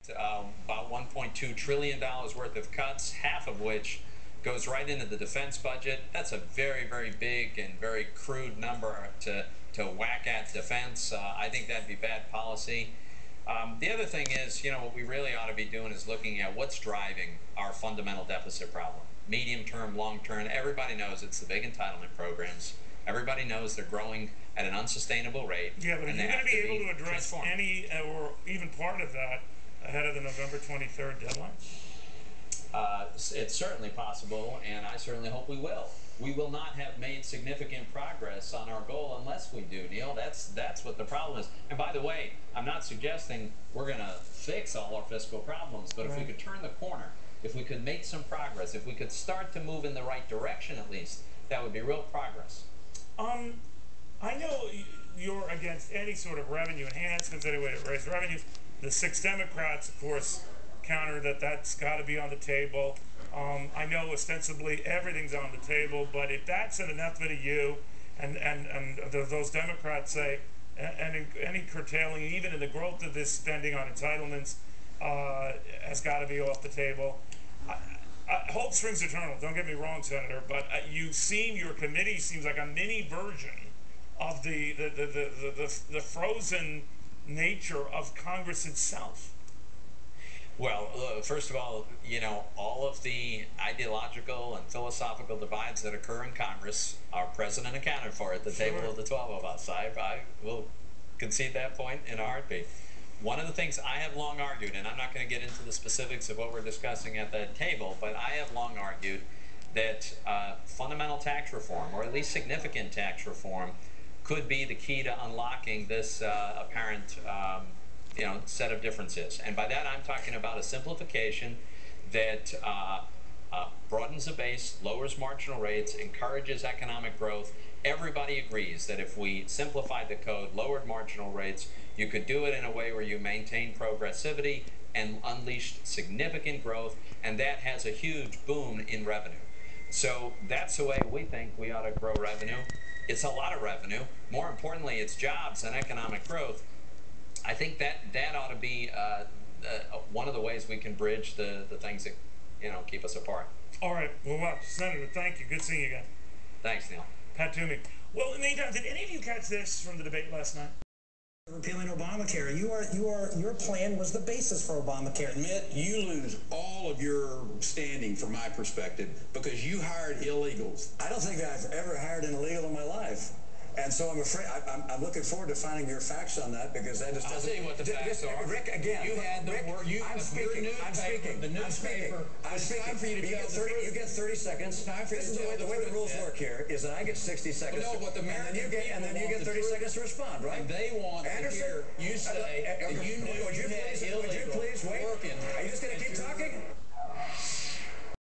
about $1.2 trillion worth of cuts, half of which goes right into the defense budget. That's a very, very big and very crude number to whack at defense. I think that'd be bad policy. The other thing is, what we really ought to be doing is looking at what's driving our fundamental deficit problem. Medium term, long term, everybody knows it's the big entitlement programs. Everybody knows they're growing at an unsustainable rate. Yeah, but are you going to be able to address any or even part of that ahead of the November 23rd deadline? It's certainly possible, and I certainly hope we will. We will not have made significant progress on our goal unless we do, Neil. That's what the problem is. And by the way, I'm not suggesting we're going to fix all our fiscal problems, but if we could turn the corner, if we could make some progress, if we could start to move in the right direction at least, that would be real progress. I know you're against any sort of revenue enhancements, any way to raise revenues. The 6 Democrats, of course, counter that that's got to be on the table. I know ostensibly everything's on the table, but if that's an anathema to you, and those Democrats say any curtailing, even in the growth of this spending on entitlements, has got to be off the table. Hope springs eternal. Don't get me wrong, Senator, but your committee seems like a mini version of the frozen nature of Congress itself. Well, first of all, all of the ideological and philosophical divides that occur in Congress, our president accounted for at the table of the 12 of us. I will concede that point in a heartbeat. One of the things I have long argued, and I'm not going to get into the specifics of what we're discussing at that table, but I have long argued that fundamental tax reform, or at least significant tax reform, could be the key to unlocking this apparent set of differences. And by that I'm talking about a simplification that broadens the base, lowers marginal rates, encourages economic growth. Everybody agrees that if we simplified the code, lowered marginal rates, you could do it in a way where you maintain progressivity and unleash significant growth, and that has a huge boom in revenue. So that's the way we think we ought to grow revenue. It's a lot of revenue. More importantly, it's jobs and economic growth. I think that ought to be one of the ways we can bridge the things that keep us apart. All right. Well, Senator, thank you. Good seeing you again. Thanks, Neil. Pat Toomey. Well, in the meantime, did any of you catch this from the debate last night? Repealing Obamacare. Your plan was the basis for Obamacare. Admit you lose all of your standing from my perspective because you hired illegals. I don't think I've ever hired an illegal in my life. And so I'm afraid, I'm looking forward to finding your facts on that, because that just doesn't... I'll tell you what the facts are. Rick, again... You had the word... I'm speaking. The newspaper... It's time for you to tell the truth. You get 30 seconds. This is the way the rules work here, is that I get 60 seconds. No, what the American and then you get 30 seconds to respond, right? And they want to hear you say that you knew